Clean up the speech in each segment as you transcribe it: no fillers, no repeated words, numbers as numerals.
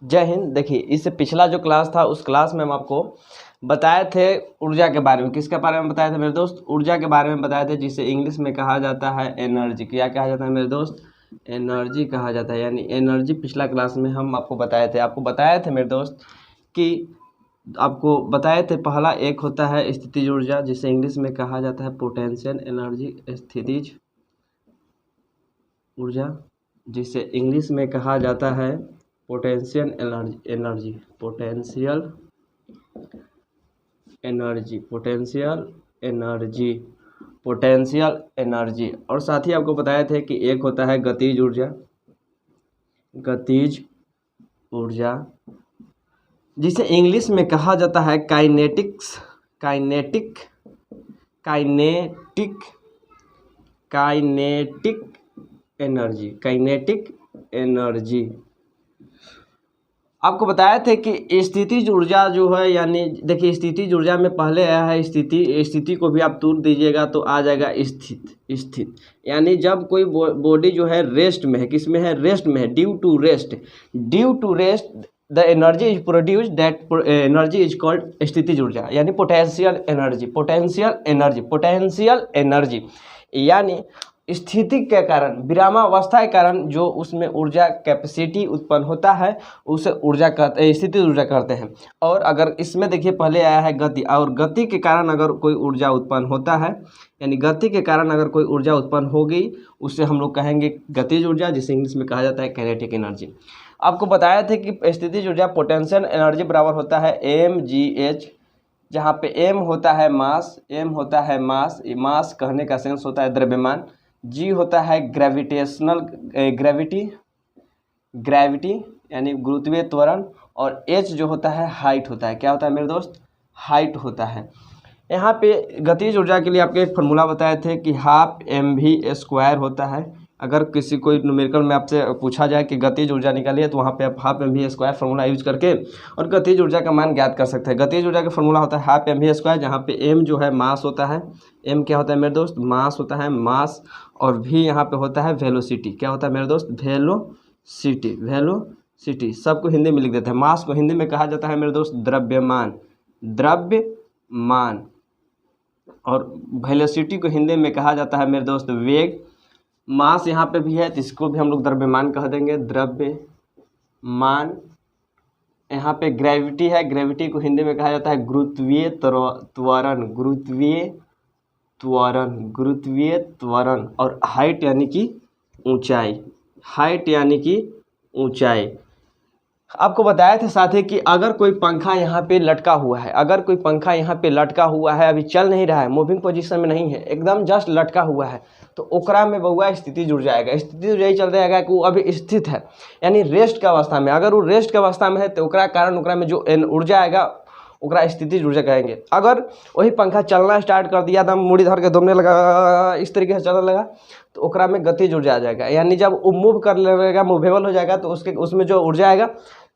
जय हिंद। देखिए, इससे पिछला जो क्लास था उस क्लास में हम आपको बताए थे ऊर्जा के बारे में। किसके बारे में बताए थे मेरे दोस्त? ऊर्जा के बारे में बताए थे, जिसे इंग्लिश में कहा जाता है एनर्जी। क्या कहा जाता है मेरे दोस्त? एनर्जी कहा जाता है, यानी एनर्जी। पिछला क्लास में हम आपको बताए थे मेरे दोस्त कि आपको बताए थे पहला एक होता है स्थितिज ऊर्जा, जिसे इंग्लिश में कहा जाता है पोटेंशियल एनर्जी। स्थितिज ऊर्जा जिसे इंग्लिश में कहा जाता है पोटेंशियल एनर्जी। Potential energy. और साथ ही आपको बताए थे कि एक होता है गतिज ऊर्जा जिसे इंग्लिश में कहा जाता है काइनेटिक एनर्जी। आपको बताया थे कि स्थितिज ऊर्जा जो है, यानी देखिए स्थितिज ऊर्जा में पहले आया है स्थिति को भी आप तोड़ दीजिएगा तो आ जाएगा स्थित। यानी जब कोई बॉडी जो है रेस्ट में है, किस में है? रेस्ट में है। Due to rest the energy is produced, that energy is called स्थितिज ऊर्जा, यानी पोटेंशियल एनर्जी। यानी स्थिति के कारण, विरामावस्था के कारण जो उसमें ऊर्जा कैपेसिटी उत्पन्न होता है उसे स्थितिज ऊर्जा कहते हैं। और अगर इसमें देखिए पहले आया है गति, और गति के कारण अगर कोई ऊर्जा उत्पन्न होता है, यानी गति के कारण अगर कोई ऊर्जा उत्पन्न होगी उसे हम लोग कहेंगे गतिज ऊर्जा, जिसे इंग्लिश में कहा जाता है काइनेटिक एनर्जी। आपको बताया था कि स्थितिज ऊर्जा पोटेंशियल एनर्जी बराबर होता है mgh, जहाँ पे m होता है मास कहने का सेंस होता है द्रव्यमान, g होता है ग्रेविटी यानी गुरुत्वीय त्वरण, और h जो होता है हाइट होता है। क्या होता है मेरे दोस्त? हाइट होता है। यहाँ पे गतिज ऊर्जा के लिए आपके एक फार्मूला बताए थे कि ½mv² होता है। अगर किसी कोई न्यूमेरिकल में आपसे पूछा जाए कि गतिज ऊर्जा निकालिए तो वहाँ पे आप ½ mv² फार्मूला यूज करके और गतिज ऊर्जा का मान ज्ञात कर सकते हैं। गतिज ऊर्जा का फार्मूला होता है ½ mv², जहाँ पे m जो है मास होता है। m क्या होता है मेरे दोस्त? मास होता है, मास। और v यहाँ पे होता है वेलोसिटी। क्या होता है मेरे दोस्त? वेलोसिटी। सबको हिंदी में लिख देते हैं। मास को हिंदी में कहा जाता है मेरे दोस्त द्रव्यमान, और वेलोसिटी को हिंदी में कहा जाता है मेरे दोस्त वेग। मास यहाँ पे भी है तो इसको भी हम लोग द्रव्यमान कह देंगे, द्रव्यमान। यहाँ पे ग्रेविटी है, ग्रेविटी को हिंदी में कहा जाता है गुरुत्वीय त्वरण। और हाइट यानी कि ऊंचाई। आपको बताया था साथ ही कि अगर कोई पंखा यहाँ पे लटका हुआ है, अभी चल नहीं रहा है, मूविंग पोजीशन में नहीं है, एकदम जस्ट लटका हुआ है, तो ओकरा में बउआ स्थितिज ऊर्जा आएगा। स्थितिज ऊर्जा ही चल जाएगा कि वो अभी स्थित है, यानी रेस्ट का अवस्था में। अगर वो रेस्ट का अवस्था में है तो ओकरा कारण ओकरा में जो ऊर्जा आएगा ओकरा स्थितिज ऊर्जा कहेंगे। अगर वही पंखा चलना स्टार्ट कर दिया, दम मुड़ी धर के दमने लगा, इस तरीके से चलने लगा, तो ओकरा में गतिज ऊर्जा आ जाएगा। यानी जब वो मूव कर लेगा, मूवेबल हो जाएगा, तो उसमें जो ऊर्जा आएगा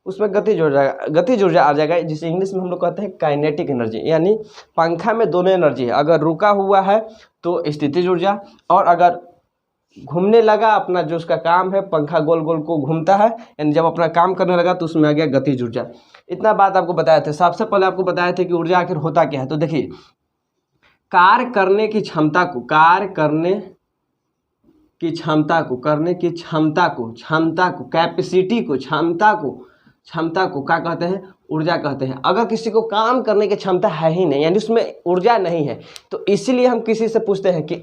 उसमें गतिज ऊर्जा आ जाएगा, जिसे इंग्लिश में हम लोग कहते हैं काइनेटिक एनर्जी। यानी पंखा में दोनों एनर्जी है। अगर रुका हुआ है तो स्थितिज ऊर्जा, और अगर घूमने लगा, अपना जो उसका काम है, पंखा गोल गोल को घूमता है, यानी जब अपना काम करने लगा तो उसमें आ गया गतिज ऊर्जा। इतना बात आपको बताया था। सबसे पहले आपको बताया था कि ऊर्जा आखिर होता क्या है। तो देखिए, कार्य करने की क्षमता को क्या कहते हैं? ऊर्जा कहते हैं। अगर किसी को काम करने की क्षमता है ही नहीं, यानी उसमें ऊर्जा नहीं है, तो इसीलिए हम किसी से पूछते हैं कि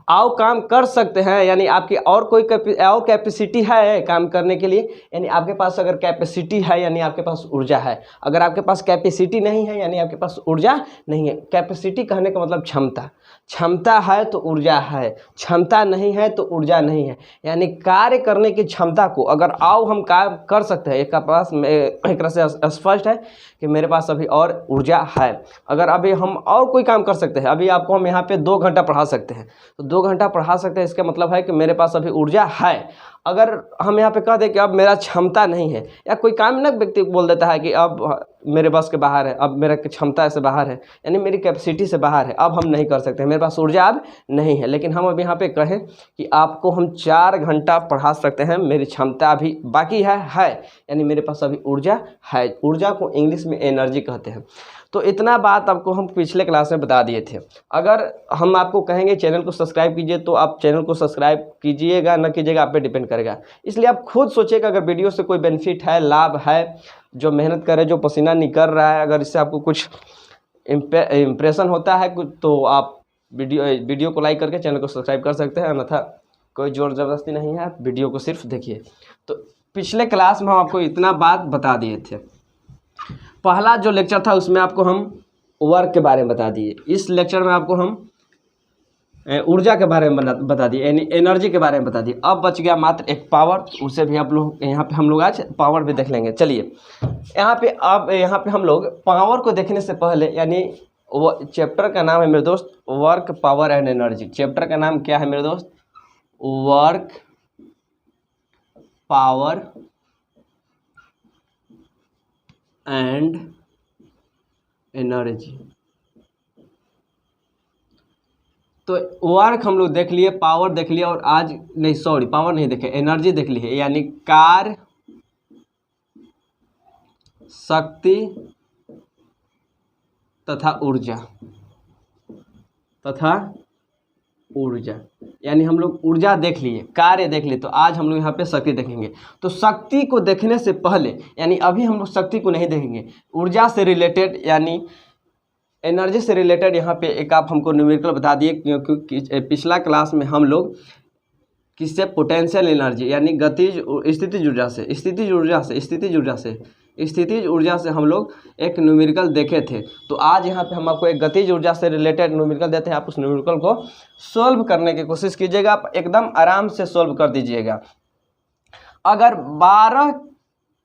आओ काम कर सकते हैं, यानी आपकी और कोई कैपेसिटी है काम करने के लिए, यानी आपके पास अगर कैपेसिटी है यानी आपके पास ऊर्जा है। अगर आपके पास कैपेसिटी नहीं है यानी आपके पास ऊर्जा नहीं है। कैपेसिटी कहने का मतलब क्षमता है तो ऊर्जा है, क्षमता नहीं है तो ऊर्जा नहीं है। यानी कार्य करने की क्षमता को अगर आओ हम काम कर सकते हैं, एक तरह से स्पष्ट है कि मेरे पास अभी और ऊर्जा है। अगर अभी हम और कोई काम कर सकते हैं, अभी आपको हम यहाँ पे 2 घंटा पढ़ा सकते हैं, तो 2 घंटा पढ़ा सकते हैं, इसका मतलब है कि मेरे पास अभी ऊर्जा है। अगर हम यहाँ पे कह दें कि अब मेरा क्षमता नहीं है, या कोई काम ना व्यक्ति बोल देता है कि अब मेरे बस के बाहर है, अब मेरा क्षमता से बाहर है, यानी मेरी कैपेसिटी से बाहर है, अब हम नहीं कर सकते, मेरे पास ऊर्जा अब नहीं है। लेकिन हम अब यहाँ पे कहें कि आपको हम 4 घंटा पढ़ा सकते हैं, मेरी क्षमता अभी बाकी है, यानी मेरे पास अभी ऊर्जा है। ऊर्जा को इंग्लिश में एनर्जी कहते हैं। तो इतना बात आपको हम पिछले क्लास में बता दिए थे। अगर हम आपको कहेंगे चैनल को सब्सक्राइब कीजिए, तो आप चैनल को सब्सक्राइब कीजिएगा न कीजिएगा, आप पे डिपेंड करेगा। इसलिए आप खुद सोचिएगा, अगर वीडियो से कोई बेनिफिट है, लाभ है, जो मेहनत करे, जो पसीना निकल रहा है, अगर इससे आपको कुछ इम्प्रेशन होता है कुछ, तो आप वीडियो को लाइक करके चैनल को सब्सक्राइब कर सकते हैं, अन्यथा कोई जोर ज़बरदस्ती नहीं है, आप वीडियो को सिर्फ देखिए। तो पिछले क्लास में हम आपको इतना बात बता दिए थे। पहला जो लेक्चर था उसमें आपको हम वर्क के बारे में बता दिए, इस लेक्चर में आपको हम ऊर्जा के बारे में बता दिए, यानी एनर्जी के बारे में बता दिए। अब बच गया मात्र एक पावर, उसे भी आप लोग यहाँ पे हम लोग आज पावर भी देख लेंगे। चलिए यहाँ पे हम लोग पावर को देखने से पहले, यानी वो चैप्टर का नाम है मेरे दोस्त work, power and energy. Chapter का नाम क्या है मेरे दोस्त? Work, power and energy. तो वर्क हम लोग देख लिए, पावर देख लिया, और आज नहीं, सॉरी, पावर नहीं देखे, एनर्जी देख ली है, यानी कार्य, शक्ति तथा ऊर्जा, यानी हम लोग ऊर्जा देख लिए, कार्य देख लिए। तो आज हम लोग यहाँ पे शक्ति देखेंगे। तो शक्ति को देखने से पहले, यानी अभी हम लोग शक्ति को नहीं देखेंगे, ऊर्जा से रिलेटेड यानी एनर्जी से रिलेटेड यहाँ पे एक आप हमको न्यूमेरिकल बता दिए, क्योंकि पिछला क्लास में हम लोग किससे, पोटेंशियल एनर्जी यानी गतिज स्थितिज ऊर्जा से हम लोग एक न्यूमेरिकल देखे थे। तो आज यहाँ पे हम आपको एक गतिज ऊर्जा से रिलेटेड न्यूमेरिकल देते हैं। आप उस न्यूमेरिकल को सॉल्व करने की कोशिश कीजिएगा, आप एकदम आराम से सॉल्व कर दीजिएगा। अगर 12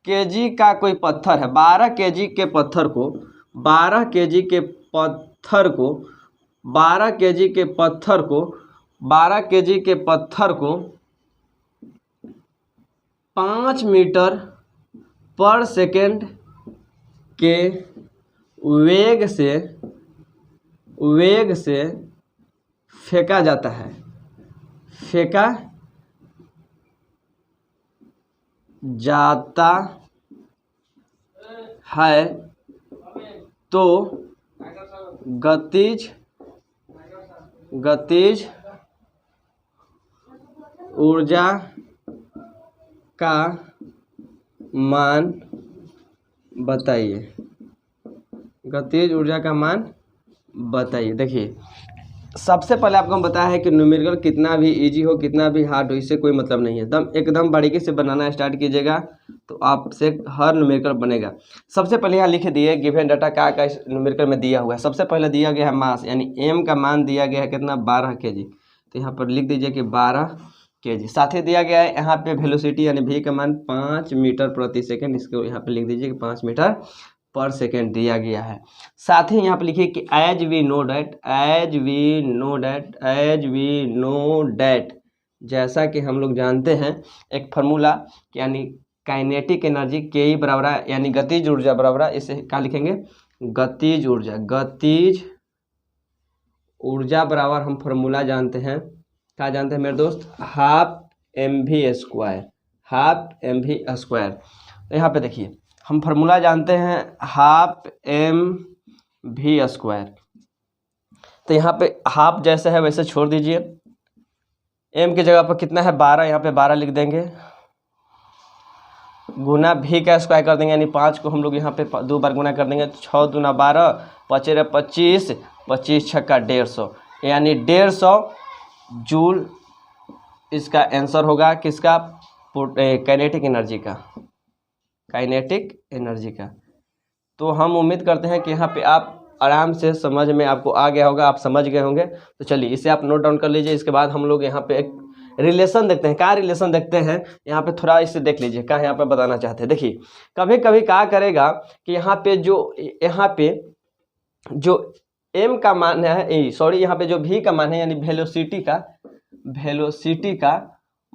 kg का कोई पत्थर है, 12 kg के पत्थर को 12 kg के पत्थर को 5 मीटर पर सेकेंड के वेग से फेंका जाता है, तो गतिज ऊर्जा का मान बताइए। गतिज ऊर्जा का मान बताइए। देखिए, सबसे पहले आपको हम बताया है कि न्यूमेरिकल कितना भी इजी हो, कितना भी हार्ड हो, इससे कोई मतलब नहीं है। एकदम बारीकी से बनाना स्टार्ट कीजिएगा तो आपसे हर न्यूमेरिकल बनेगा। सबसे पहले यहाँ लिखे दिए गिवन डाटा का इस न्यूमेरिकल में दिया हुआ है। सबसे पहले दिया गया है मास, यानी एम का मान दिया गया है कितना, 12 kg। तो यहाँ पर लिख दीजिए कि 12 kg। साथ ही दिया गया है यहाँ पे वेलोसिटी यानी v का मान 5 मीटर प्रति सेकेंड, इसको यहाँ पे लिख दीजिए कि 5 मीटर पर सेकेंड दिया गया है। साथ ही यहाँ पे लिखिए कि एज वी नो डैट, जैसा कि हम लोग जानते हैं एक फार्मूला, यानी काइनेटिक एनर्जी के ई बराबर है, यानी गतिज ऊर्जा बराबर है, इसे क्या लिखेंगे, गतिज ऊर्जा बराबर हम फार्मूला जानते हैं, क्या जानते हैं मेरे दोस्त, हाफ एम वी स्क्वायर। तो यहाँ पे देखिए हम फार्मूला जानते हैं हाफ एम वी स्क्वायर। तो यहाँ पे हाफ जैसे है वैसे छोड़ दीजिए, एम की जगह पर कितना है 12, यहाँ पे 12 लिख देंगे, गुना भी का स्क्वायर कर देंगे, यानी 5 को हम लोग यहाँ पे 2 बार गुना कर देंगे, 6 दूना 12, 25, 25 छक्का 150, यानी 150 जूल इसका आंसर होगा किसका, काइनेटिक एनर्जी का। तो हम उम्मीद करते हैं कि यहाँ पे आप आराम से समझ में आपको आ गया होगा, आप समझ गए होंगे। तो चलिए इसे आप नोट डाउन कर लीजिए। इसके बाद हम लोग यहाँ पे एक रिलेशन देखते हैं। क्या रिलेशन देखते हैं यहाँ पे, थोड़ा इसे देख लीजिए क्या यहाँ पे बताना चाहते हैं। देखिए कभी कभी क्या करेगा कि यहाँ पे जो एम का मान है, यहाँ पे जो भी का मान है, यानी वेलोसिटी का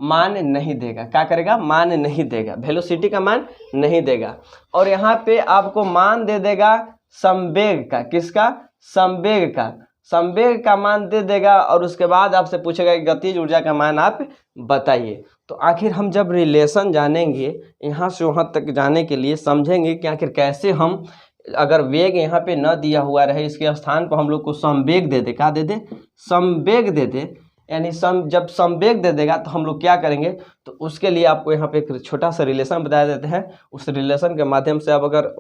मान नहीं देगा। क्या करेगा? मान नहीं देगा, वेलोसिटी का मान नहीं देगा। और यहाँ पे आपको मान दे देगा संवेग का। किसका? संवेग का। संवेग का मान दे देगा और उसके बाद आपसे पूछेगा कि गतिज ऊर्जा का मान आप बताइए। तो आखिर हम जब रिलेशन जानेंगे, यहाँ से वहाँ तक जाने के लिए समझेंगे कि आखिर कैसे हम, अगर वेग यहाँ पे न दिया हुआ रहे, इसके स्थान पर हम लोग को संवेग दे दे। क्या दे दे? संवेग दे दे। यानी जब संवेग दे देगा तो हम लोग क्या करेंगे, तो उसके लिए आपको यहाँ पे एक छोटा सा रिलेशन बता देते हैं। उस रिलेशन के माध्यम से अब अगर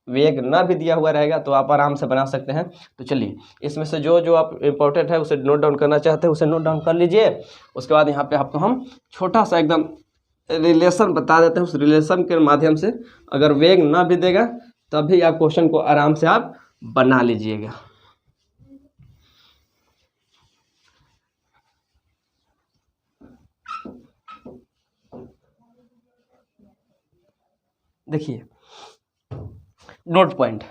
वेग ना भी दिया हुआ रहेगा तो आप आराम से बना सकते हैं। तो चलिए, इसमें से जो जो आप इम्पोर्टेंट है उसे नोट डाउन करना चाहते हैं उसे नोट डाउन कर लीजिए। उसके बाद यहाँ पे आपको हम छोटा सा एकदम रिलेशन बता देते हैं। उस रिलेशन के माध्यम से अगर वेग ना भी देगा तभी आप क्वेश्चन को आराम से आप बना लीजिएगा। देखिए, नोट पॉइंट,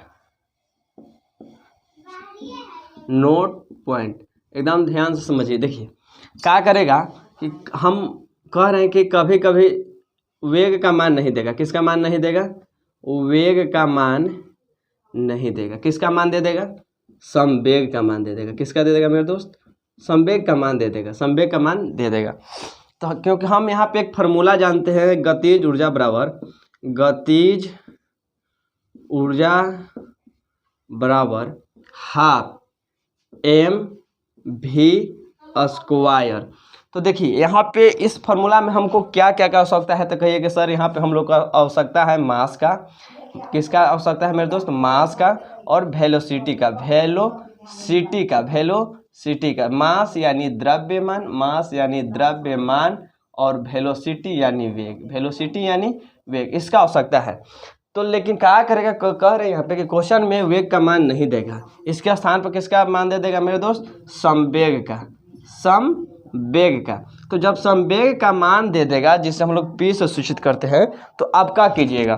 नोट पॉइंट एकदम ध्यान से समझिए। देखिए क्या करेगा कि हम कह रहे हैं कि कभी कभी वेग का मान नहीं देगा। किसका मान नहीं देगा? वेग का मान नहीं देगा। किसका मान दे देगा? संवेग का मान दे देगा। किसका दे देगा मेरे दोस्त? संवेग का मान दे देगा। संवेग का मान दे देगा। तो क्योंकि हम यहाँ पे एक फार्मूला जानते हैं, गतिज ऊर्जा बराबर, गतिज ऊर्जा बराबर हाफ mv²। तो देखिए यहाँ पे इस फार्मूला में हमको क्या क्या का आवश्यकता है, तो कहिए कि सर यहाँ पे हम लोग का आवश्यकता है मास का। किसका आवश्यकता है मेरे दोस्त? मास का और वेलोसिटी का। वेलोसिटी का मास यानी द्रव्यमान, मास यानी द्रव्यमान, और वेलोसिटी यानी वेग, वेलोसिटी यानी वेग, इसका आवश्यकता है। तो लेकिन क्या करेगा, कह रहे हैं यहाँ पे कि क्वेश्चन में वेग का मान नहीं देगा, इसके स्थान पर किसका मान दे देगा मेरे दोस्त? संवेग का। संवेग का। तो जब संवेग का मान दे देगा, जिसे हम लोग P से सूचित करते हैं, तो आप क्या कीजिएगा,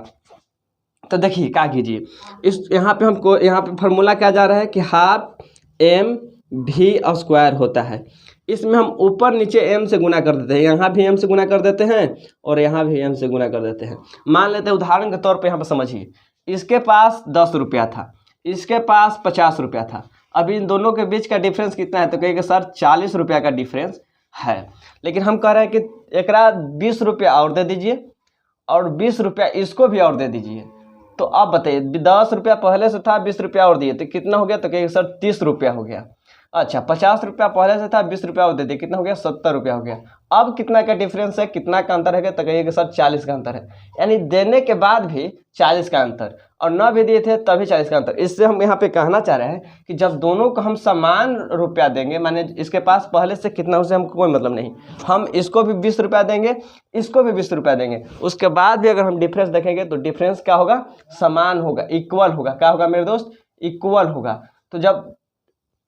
तो देखिए क्या कीजिए, इस यहाँ पे हमको, यहाँ पे फार्मूला क्या जा रहा है कि हाफ mv² होता है। इसमें हम ऊपर नीचे m से गुना कर देते हैं, यहाँ भी m से गुना कर देते हैं और यहाँ भी m से गुना कर देते हैं। मान लेते हैं उदाहरण के तौर पे, यहाँ पर समझिए, इसके पास 10 रुपया था, इसके पास 50 रुपया था। अभी इन दोनों के बीच का डिफरेंस कितना है, तो कहेंगे सर 40 रुपया का डिफरेंस है। लेकिन हम कह रहे हैं कि एकरा 20 रुपया और दे दीजिए और 20 रुपया इसको भी और दे दीजिए। तो अब बताइए, 10 रुपया पहले से था, 20 रुपया और दिए तो कितना हो गया, तो कहेंगे सर 30 रुपया हो गया। अच्छा, 50 रुपया पहले से था, 20 रुपया और दे दिए, कितना हो गया? 70 रुपया हो गया। अब कितना का डिफरेंस है, कितना का अंतर है, तो कहिए सर 40 का अंतर है। यानी देने के बाद भी 40 का अंतर और न भी दिए थे तभी 40 का अंतर। इससे हम यहाँ पे कहना चाह रहे हैं कि जब दोनों को हम समान रुपया देंगे, माने इसके पास पहले से कितना, उसे हमको कोई मतलब नहीं, हम इसको भी 20 रुपया देंगे, इसको भी 20 रुपया देंगे, उसके बाद भी अगर हम डिफरेंस देखेंगे तो डिफरेंस क्या होगा? समान होगा, इक्वल होगा। क्या होगा मेरे दोस्त? इक्वल होगा। तो जब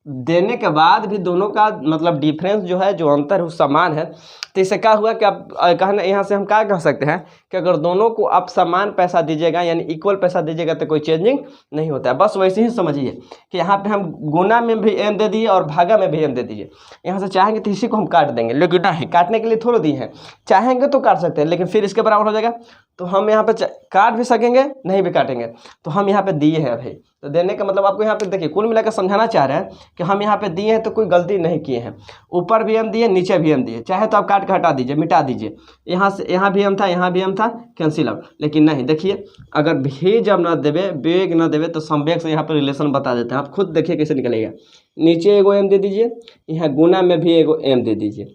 देने के बाद भी दोनों का मतलब डिफरेंस जो है, जो अंतर है, वो समान है, तो इससे क्या हुआ कि आप कहना, यहाँ से हम क्या कह सकते हैं कि अगर दोनों को आप समान पैसा दीजिएगा, यानी इक्वल पैसा दीजिएगा, तो कोई चेंजिंग नहीं होता है। बस वैसे ही समझिए कि यहाँ पे हम गुना में भी m दे दिए और भागा में भी m दे दीजिए। यहाँ से चाहेंगे तो इसी को हम काट देंगे, लेकिन नहीं, काटने के लिए थोड़ा दी है, चाहेंगे तो काट सकते हैं, लेकिन फिर इसके बराबर हो जाएगा। तो हम यहाँ पे काट भी सकेंगे, नहीं भी काटेंगे, तो हम यहाँ पे दिए हैं अभी। तो देने का मतलब आपको यहाँ पे देखिए, कुल मिलाकर समझाना चाह रहे हैं कि हम यहाँ पे दिए हैं तो कोई गलती नहीं किए हैं। ऊपर भी हम दिए, नीचे भी हम दिए, चाहे तो आप काट के हटा दीजिए, मिटा दीजिए। यहाँ से यहाँ भी हम था, यहाँ भी हम था, कैंसिल आउट। लेकिन नहीं, देखिए अगर भी जब न देवे, वेग न देवे, तो संवेग से यहाँ पर रिलेशन बता देते हैं। आप खुद देखिए कैसे निकलेगा। नीचे एगो m दे दीजिए, यहाँ गुना में भी एगो m दे दीजिए।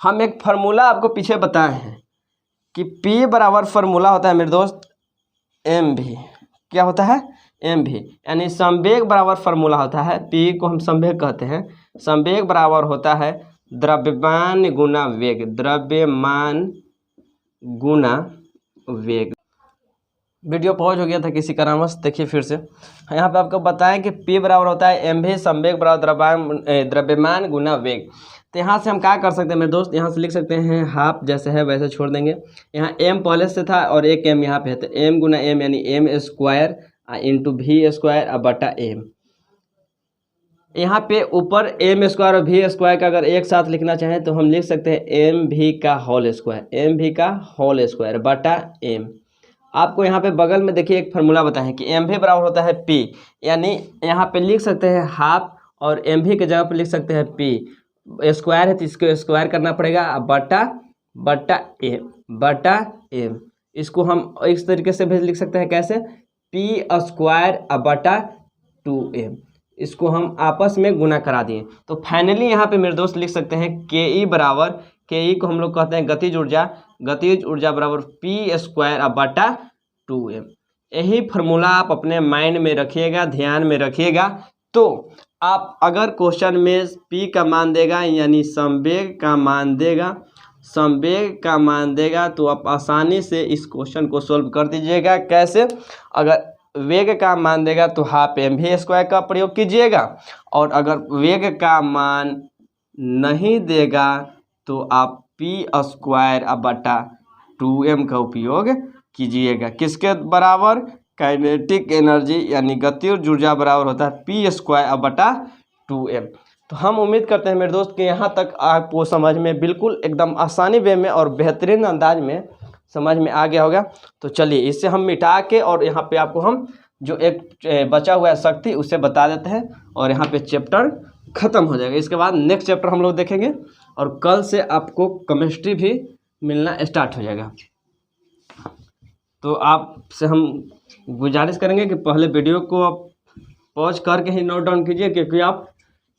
हम एक फार्मूला आपको पीछे बताए हैं कि P बराबर फार्मूला होता है मेरे दोस्त mv। क्या होता है? mv, यानी संवेग बराबर फार्मूला होता है, P को हम संवेग कहते हैं। संवेग बराबर होता है द्रव्यमान गुना वेग, द्रव्यमान गुना वेग। वीडियो पॉज हो गया था किसी कारणवश, देखिए फिर से। यहाँ पे आपको बताएं कि P बराबर होता है mv, संवेग बराबर द्रव्यमान गुना वेग। तो यहाँ से हम क्या कर सकते हैं मेरे दोस्त, यहाँ से लिख सकते हैं हाफ जैसे है वैसे छोड़ देंगे। यहाँ m पहले से था और एक m यहाँ पे है, तो m गुना m यानी m² इंटू v² बटा m। यहाँ पे ऊपर एम स्क्वायर और वी स्क्वायर का अगर एक साथ लिखना चाहें तो हम लिख सकते हैं एम वी का होल स्क्वायर, एम वी का होल स्क्वायर बटा एम। आपको यहाँ पे बगल में देखिए एक फार्मूला बताएं कि एम वी बराबर होता है पी, यानी यहाँ पे लिख सकते हैं हाफ और एम वी की जगह पे लिख सकते हैं पी। स्क्वायर है तो इसको स्क्वायर करना पड़ेगा, बटा एम। इसको हम इस तरीके से भी लिख सकते हैं, कैसे, पी स्क्वायर बटा 2m। इसको हम आपस में गुना करा दिए तो फाइनली यहाँ पे मेरे दोस्त लिख सकते हैं के ई बराबर, के ई को हम लोग कहते हैं गतिज ऊर्जा बराबर पी स्क्वायर बटा 2m। यही फार्मूला आप अपने माइंड में रखिएगा, ध्यान में रखिएगा। तो आप अगर क्वेश्चन में p का मान देगा यानी संवेग का मान देगा तो आप आसानी से इस क्वेश्चन को सोल्व कर दीजिएगा। कैसे, अगर वेग का मान देगा तो हाफ एम वी स्क्वायर का प्रयोग कीजिएगा, और अगर वेग का मान नहीं देगा तो आप पी स्क्वायर बटा 2m का उपयोग कीजिएगा। किसके बराबर, काइनेटिक एनर्जी यानी गतिज ऊर्जा बराबर होता है पी स्क्वायर बटा 2m। तो हम उम्मीद करते हैं मेरे दोस्त कि यहाँ तक आपको समझ में बिल्कुल एकदम आसानी वे में और बेहतरीन अंदाज में समझ में आ गया होगा। तो चलिए इसे हम मिटा के और यहाँ पे आपको हम जो एक बचा हुआ है शक्ति उसे बता देते हैं और यहाँ पे चैप्टर ख़त्म हो जाएगा। इसके बाद नेक्स्ट चैप्टर हम लोग देखेंगे और कल से आपको केमिस्ट्री भी मिलना स्टार्ट हो जाएगा। तो आपसे हम गुजारिश करेंगे कि पहले वीडियो को आप पॉज करके ही नोट डाउन कीजिए, क्योंकि आप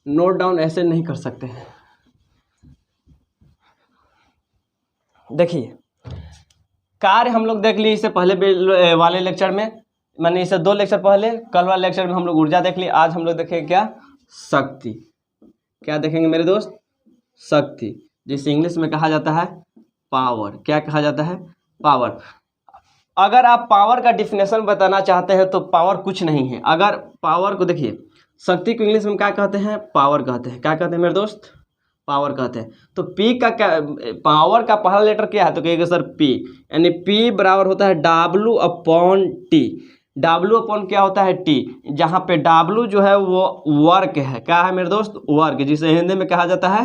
नोट डाउन ऐसे नहीं कर सकते हैं। देखिए कार्य हम लोग देख लिए इससे पहले वाले लेक्चर में, मैंने इससे 2 लेक्चर पहले, कल वाले लेक्चर में हम लोग ऊर्जा देख ली। आज हम लोग देखेंगे क्या, शक्ति। क्या देखेंगे मेरे दोस्त, शक्ति, जिसे इंग्लिश में कहा जाता है पावर। क्या कहा जाता है, पावर। अगर आप पावर का डिफिनेशन बताना चाहते हैं तो पावर कुछ नहीं है। अगर पावर को देखिए, शक्ति को इंग्लिश में क्या कहते हैं, पावर कहते हैं। क्या कहते हैं मेरे दोस्त, पावर कहते हैं। तो पी का क्या, पावर का पहला लेटर क्या है, तो कहिएगा सर पी, यानी पी बराबर होता है W upon T. W upon क्या होता है, टी, जहाँ पे W जो है वो वर्क है। क्या है मेरे दोस्त, वर्क, जिसे हिंदी में कहा जाता है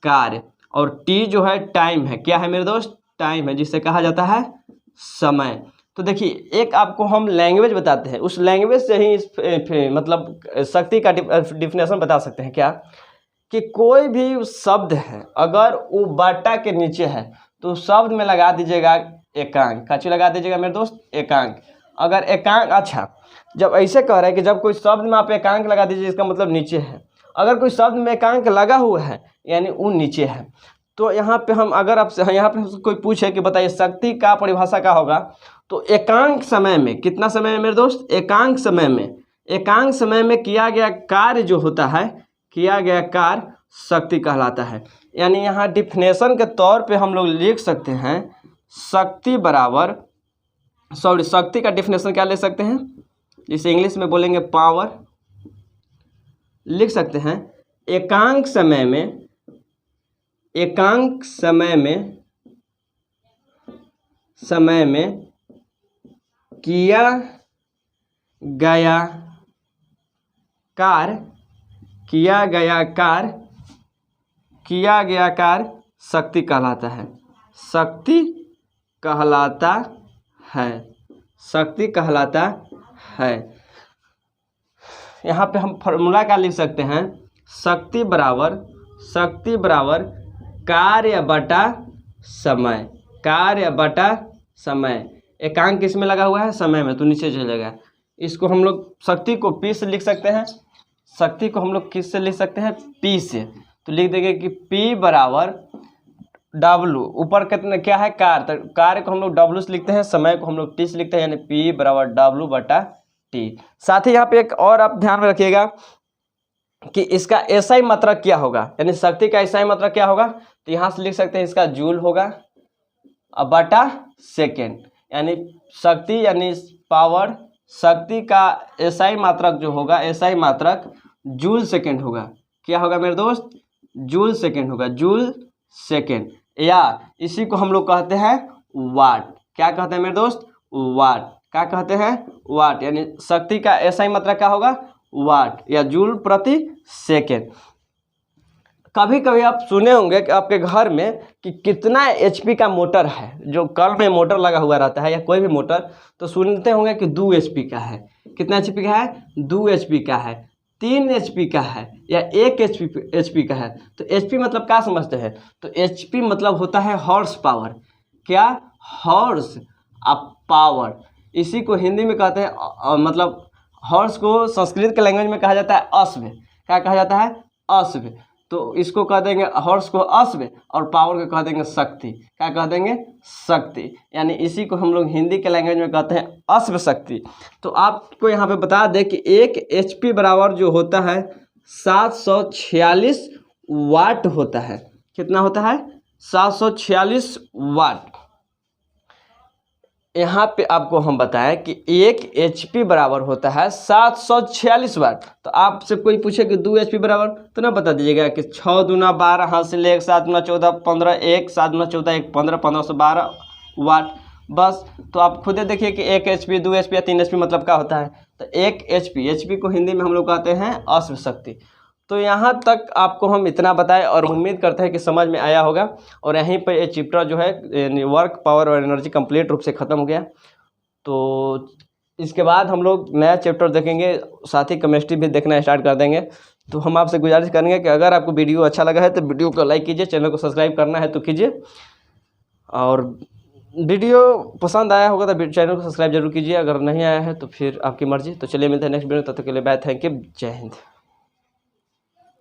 कार्य, और टी जो है टाइम है। क्या है मेरे दोस्त, टाइम है, जिसे कहा जाता है समय। तो देखिए एक आपको हम लैंग्वेज बताते हैं, उस लैंग्वेज से ही मतलब शक्ति का डिफिनेशन बता सकते हैं। क्या, कि कोई भी शब्द है अगर वो बटा के नीचे है तो शब्द में लगा दीजिएगा एकांक। काची लगा दीजिएगा मेरे दोस्त, एकांक। अगर एकांक, अच्छा जब ऐसे कह रहा है कि जब कोई शब्द में आप एकांक लगा दीजिए इसका मतलब नीचे है। अगर कोई शब्द में एकांक लगा हुआ है यानी वो नीचे है। तो यहाँ पे हम अगर आपसे यहाँ पे कोई पूछे कि बताइए शक्ति का परिभाषा क्या होगा, तो एकांक समय में, कितना समय है मेरे दोस्त, एकांक समय में किया गया कार्य जो होता है, किया गया कार्य शक्ति कहलाता है। यानी यहाँ डिफिनेशन के तौर पे हम लोग लिख सकते हैं शक्ति बराबर, शक्ति का डिफिनेशन क्या ले सकते हैं, जिसे इंग्लिश में बोलेंगे पावर। लिख सकते हैं एकांक समय में किया गया कार्य शक्ति कहलाता है। शक्ति कहलाता है। यहाँ पे हम फॉर्मूला क्या लिख सकते हैं, शक्ति बराबर कार्य बटा समय। एकांक किसमें लगा हुआ है, समय में, तो नीचे चलेगा। इसको हम लोग शक्ति को पी से लिख सकते हैं, शक्ति को हम लोग किस से लिख सकते हैं, पी से। तो लिख देंगे कि P बराबर W, ऊपर कितना क्या है, कार्य, तो कार्य को हम लोग W से लिखते हैं, समय को हम लोग T से लिखते हैं, यानी P बराबर W बटा T। साथ ही यहाँ पे एक और आप ध्यान में रखिएगा कि इसका एसआई मात्रक क्या होगा, यानी शक्ति का एसआई मात्रक क्या होगा, तो यहाँ से लिख सकते हैं इसका जूल होगा बटा सेकेंड। यानी शक्ति यानी पावर, शक्ति का एसआई मात्रक जो होगा, एसआई मात्रक जूल सेकेंड होगा। क्या होगा मेरे दोस्त, जूल सेकेंड होगा, जूल सेकेंड, या इसी को हम लोग कहते हैं वाट। क्या कहते हैं मेरे दोस्त, वाट। क्या कहते हैं, वाट। यानी शक्ति का एसआई मात्रक क्या होगा, वाट या जूल प्रति सेकेंड। कभी कभी आप सुने होंगे कि आपके घर में कि कितना एचपी का मोटर है, जो कल में मोटर लगा हुआ रहता है या कोई भी मोटर, तो सुनते होंगे कि 2 एचपी का है। कितना एचपी का है? 2 एचपी का है, 3 एचपी का है या 1 एचपी का है। तो एचपी मतलब क्या समझते हैं? तो एचपी मतलब होता है हॉर्स पावर। क्या? Horse power. इसी को हिंदी में कहते हैं मतलब हॉर्स को संस्कृत के लैंग्वेज में कहा जाता है अश्व। क्या कहा जाता है? अश्व। तो इसको कह देंगे हॉर्स को अश्व और पावर को कह देंगे शक्ति। क्या कह देंगे? शक्ति। यानी इसी को हम लोग हिंदी के लैंग्वेज में कहते हैं अश्व शक्ति। तो आपको यहाँ पे बता दें कि 1 एचपी बराबर जो होता है 746 वाट होता है। कितना होता है? 746 वाट। यहाँ पे आपको हम बताएं कि 1 एचपी बराबर होता है 746 वाट। तो आपसे कोई पूछे कि 2 एचपी बराबर, तो ना बता दीजिएगा कि 6 दूना 12 हाथ से ले 7 दूना 14 15 1 7 दूना 14 1 15 15 से 12 वाट बस। तो आप खुद देखिए कि 1 एचपी 2 एचपी या 3 एचपी मतलब क्या होता है। तो 1 एचपी को हिंदी में हम लोग कहते हैं अश्व शक्ति। तो यहाँ तक आपको हम इतना बताएं और उम्मीद करते हैं कि समझ में आया होगा। और यहीं पर ये चैप्टर जो है वर्क पावर और एनर्जी कंप्लीट रूप से ख़त्म हो गया। तो इसके बाद हम लोग नया चैप्टर देखेंगे, साथ ही केमिस्ट्री भी देखना स्टार्ट कर देंगे। तो हम आपसे गुजारिश करेंगे कि अगर आपको वीडियो अच्छा लगा है तो वीडियो को लाइक कीजिए, चैनल को सब्सक्राइब करना है तो कीजिए, और वीडियो पसंद आया होगा तो चैनल को सब्सक्राइब जरूर कीजिए। अगर नहीं आया है तो फिर आपकी मर्जी। तो चलिए मिलते हैं नेक्स्ट वीडियो, तब तक के लिए बाय, थैंक यू, जय हिंद।